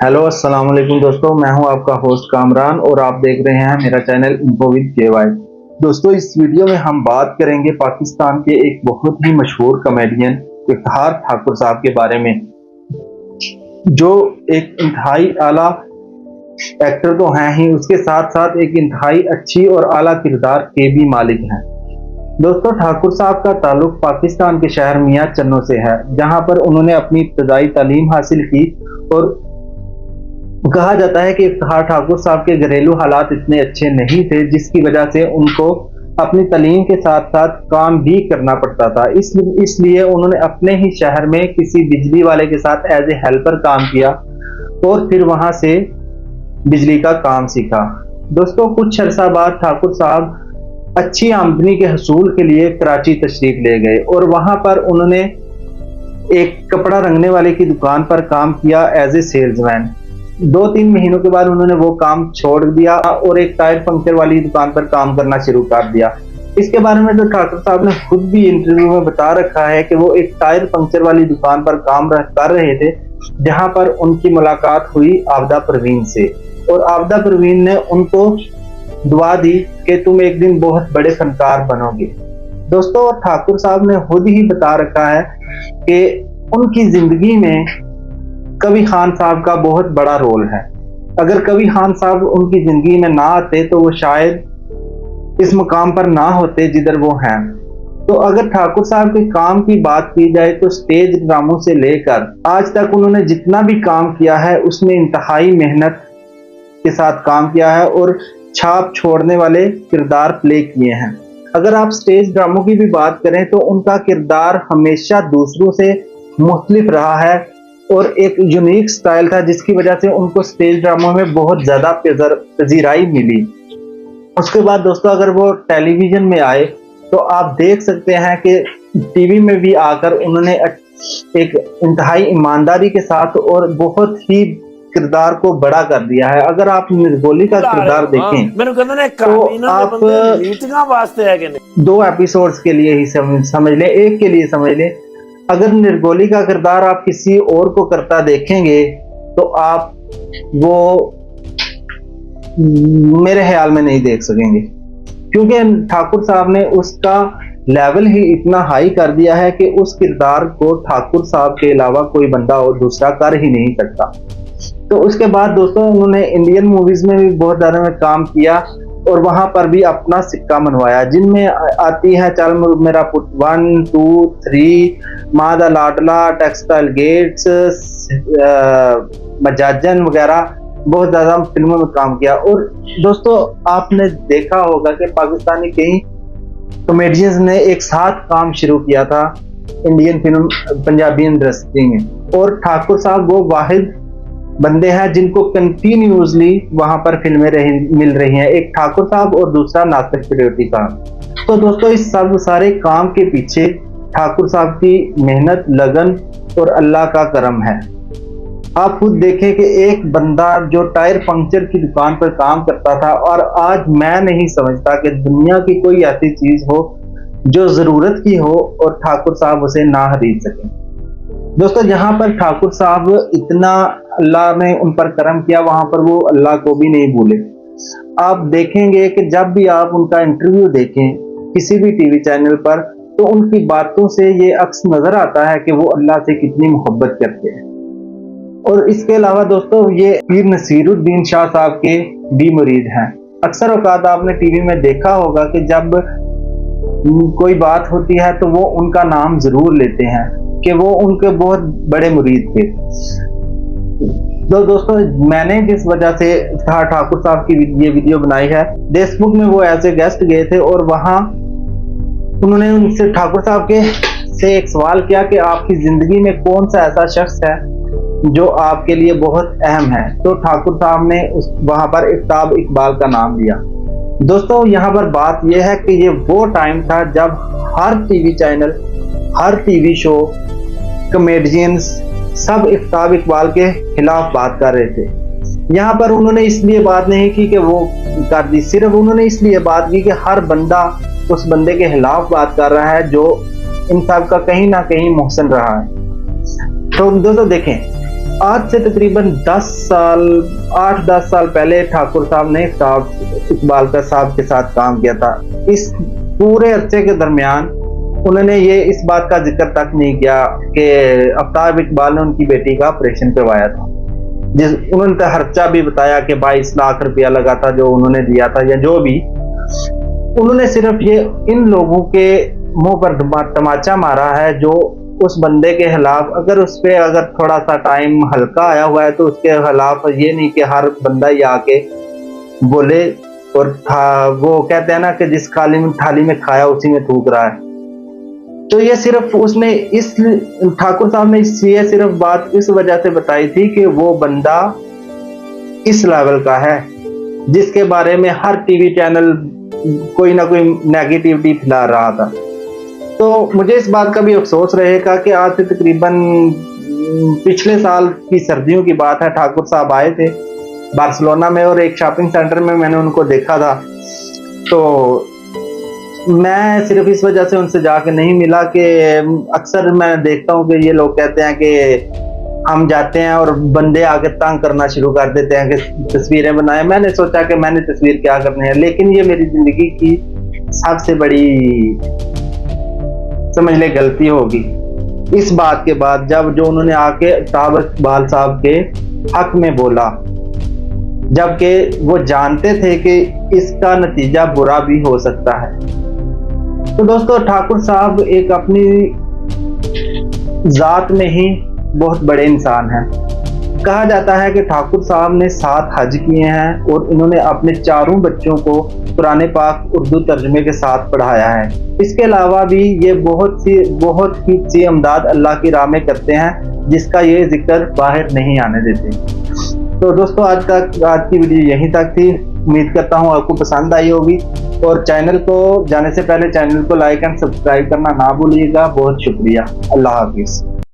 Hello अस्सलाम वालेकुम दोस्तों, मैं हूं आपका होस्ट कामरान और आप देख रहे हैं मेरा चैनल इन्फो विद केवाई। दोस्तों, इस वीडियो में हम बात करेंगे पाकिस्तान के एक बहुत ही मशहूर कॉमेडियन इफ्तिखार ठाकुर साहब के बारे में, जो एक इंतहाई आला एक्टर तो हैं ही, उसके साथ साथ एक इंतहाई अच्छी और आला किरदार के भी मालिक हैं। दोस्तों, ठाकुर साहब का ताल्लुक पाकिस्तान के शहर मियां चन्नो से है, जहां पर उन्होंने अपनी इब्तदाई तालीम हासिल की। और कहा जाता है कि इफ्तिखार ठाकुर साहब के घरेलू हालात इतने अच्छे नहीं थे, जिसकी वजह से उनको अपनी तालीम के साथ साथ काम भी करना पड़ता था। इसलिए उन्होंने अपने ही शहर में किसी बिजली वाले के साथ एज ए हेल्पर काम किया और फिर वहां से बिजली का काम सीखा। दोस्तों, कुछ अरसा बाद ठाकुर साहब अच्छी आमदनी के हसूल के लिए कराची तशरीफ ले गए और वहां पर उन्होंने एक कपड़ा रंगने वाले की दुकान पर काम किया एज ए सेल्समैन। 2-3 महीनों के बाद उन्होंने वो काम छोड़ दिया और एक टायर पंक्चर वाली दुकान पर काम करना शुरू कर दिया। इसके बारे में तो ठाकुर साहब ने खुद भी इंटरव्यू में बता रखा है कि वो एक टायर पंक्चर वाली दुकान पर काम कर रहे थे, जहां पर उनकी मुलाकात हुई आबदा परवीन से। और आबदा परवीन ने उनको दुआ दी कि तुम एक दिन बहुत बड़े फनकार बनोगे। दोस्तों, ठाकुर साहब ने खुद ही बता रखा है कि उनकी जिंदगी में कभी खान साहब का बहुत बड़ा रोल है। अगर कभी खान साहब उनकी जिंदगी में ना आते तो वो शायद इस मुकाम पर ना होते जिधर वो हैं। तो अगर ठाकुर साहब के काम की बात की जाए तो स्टेज ड्रामों से लेकर आज तक उन्होंने जितना भी काम किया है उसमें इंतहाई मेहनत के साथ काम किया है और छाप छोड़ने वाले किरदार प्ले किए हैं। अगर आप स्टेज ड्रामों की भी बात करें तो उनका किरदार हमेशा दूसरों से मुख्तलिफ रहा है और एक यूनिक स्टाइल था, जिसकी वजह से उनको स्टेज ड्रामों में बहुत ज्यादा पजीराई मिली। उसके बाद दोस्तों, अगर वो टेलीविजन में आए तो आप देख सकते हैं कि टीवी में भी आकर उन्होंने एक इंतहाई ईमानदारी के साथ और बहुत ही किरदार को बड़ा कर दिया है। अगर आप निर्गोली का किरदार देखें तो आप 2 एपिसोड्स के लिए ही समझ लें, एक के लिए समझ लें। अगर निर्गोली का किरदार आप किसी और को करता देखेंगे तो आप वो मेरे ख्याल में नहीं देख सकेंगे, क्योंकि ठाकुर साहब ने उसका लेवल ही इतना हाई कर दिया है कि उस किरदार को ठाकुर साहब के अलावा कोई बंदा और दूसरा कर ही नहीं सकता। तो उसके बाद दोस्तों, उन्होंने इंडियन मूवीज में भी बहुत ज्यादा में काम किया और वहां पर भी अपना सिक्का मनवाया, जिनमें आती है चल मेरा पुत 1, 2, 3, मादा लाडला, टेक्सटाइल गेट्स, मजाजन वगैरह बहुत ज्यादा फिल्मों में काम किया। और दोस्तों, आपने देखा होगा कि पाकिस्तानी कई कॉमेडियंस ने एक साथ काम शुरू किया था इंडियन फिल्म पंजाबी इंडस्ट्री में, और ठाकुर साहब वो वाहिद बंदे हैं जिनको कंटिन्यूसली वहां पर फिल्में मिल रही हैं, एक ठाकुर साहब और दूसरा नासिर फिरौती का। तो दोस्तों, इस सब सारे काम के पीछे ठाकुर साहब की मेहनत, लगन और अल्लाह का करम है। आप खुद देखें कि एक बंदा जो टायर पंक्चर की दुकान पर काम करता था, और आज मैं नहीं समझता कि दुनिया की कोई ऐसी चीज हो जो जरूरत की हो और ठाकुर साहब उसे ना खरीद सके। दोस्तों, जहां पर ठाकुर साहब इतना अल्लाह ने उन पर करम किया, वहां पर वो अल्लाह को भी नहीं भूले। आप देखेंगे कि जब भी आप उनका इंटरव्यू देखें किसी भी टीवी चैनल पर, तो उनकी बातों से ये अक्स नजर आता है कि वो अल्लाह से कितनी मोहब्बत करते हैं। और इसके अलावा दोस्तों, ये पीर नसीरुद्दीन शाह साहब के भी मुरीद हैं। अक्सर औकात आपने टीवी में देखा होगा कि जब कोई बात होती है तो वो उनका नाम जरूर लेते हैं कि वो उनके बहुत बड़े मुरीद थे। तो दोस्तों, मैंने जिस वजह से ठाकुर साहब की ये वीडियो बनाई है, फेसबुक में वो ऐसे गेस्ट गए थे और वहां उन्होंने उनसे ठाकुर साहब के से एक सवाल किया कि आपकी जिंदगी में कौन सा ऐसा शख्स है जो आपके लिए बहुत अहम है। तो ठाकुर साहब ने वहां पर आफ्ताब इकबाल का नाम लिया। दोस्तों, यहाँ पर बात यह है कि ये वो टाइम था जब हर टीवी चैनल, हर टीवी शो, कॉमेडियंस सब आफ्ताब इकबाल के खिलाफ बात कर रहे थे। यहाँ पर उन्होंने इसलिए बात नहीं की कि वो कर दी, सिर्फ उन्होंने इसलिए बात की कि हर बंदा उस बंदे के खिलाफ बात कर रहा है जो इन सब का कहीं ना कहीं मुहसन रहा है। तो दोस्तों देखें, आज से तकरीबन 8-10 साल पहले ठाकुर साहब ने इकबाल का साहब के साथ काम किया था। इस पूरे अरसे के दरमियान उन्होंने ये इस बात का जिक्र तक नहीं किया कि आफ्ताब इकबाल ने उनकी बेटी का ऑपरेशन करवाया था। उन्होंने खर्चा भी बताया कि 22 लाख रुपया लगा था जो उन्होंने दिया था, या जो भी। उन्होंने सिर्फ ये इन लोगों के मुंह पर तमाचा मारा है जो उस बंदे के खिलाफ, अगर थोड़ा सा टाइम हल्का आया हुआ है तो उसके खिलाफ ये नहीं कि हर बंदा ही आके बोले। और वो कहते हैं ना कि जिस थाली में खाया उसी में थूक रहा है। तो ये सिर्फ उसने ठाकुर साहब ने ये सिर्फ बात इस वजह से बताई थी कि वो बंदा इस लेवल का है जिसके बारे में हर टीवी चैनल कोई ना कोई नेगेटिविटी फैला रहा था। तो मुझे इस बात का भी अफसोस रहेगा कि आज से तकरीबन पिछले साल की सर्दियों की बात है, ठाकुर साहब आए थे बार्सिलोना में और एक शॉपिंग सेंटर में मैंने उनको देखा था। तो मैं सिर्फ इस वजह से उनसे जाके नहीं मिला कि अक्सर मैं देखता हूँ कि ये लोग कहते हैं कि हम जाते हैं और बंदे आके तंग करना शुरू कर देते हैं कि तस्वीरें बनाए। मैंने सोचा कि मैंने तस्वीर क्या करनी है, लेकिन ये मेरी जिंदगी की सबसे बड़ी समझ ले गलती होगी इस बात के बाद, जब जो उन्होंने आके आफ्ताब इकबाल साहब के हक में बोला, जबकि वो जानते थे कि इसका नतीजा बुरा भी हो सकता है। तो दोस्तों, ठाकुर साहब एक अपनी जात में ही बहुत बड़े इंसान हैं। कहा जाता है कि ठाकुर साहब ने 7 हज किए हैं और इन्होंने अपने 4 बच्चों को कुरान पाक उर्दू तर्जुमे के साथ पढ़ाया है। इसके अलावा भी ये बहुत ही अमदाद अल्लाह की राह में करते हैं जिसका ये जिक्र बाहर नहीं आने देते। तो दोस्तों, आज की वीडियो यहीं तक थी। उम्मीद करता हूँ आपको पसंद आई होगी, और चैनल को जाने से पहले चैनल को लाइक एंड सब्सक्राइब करना ना भूलिएगा। बहुत शुक्रिया। अल्लाह हाफिज।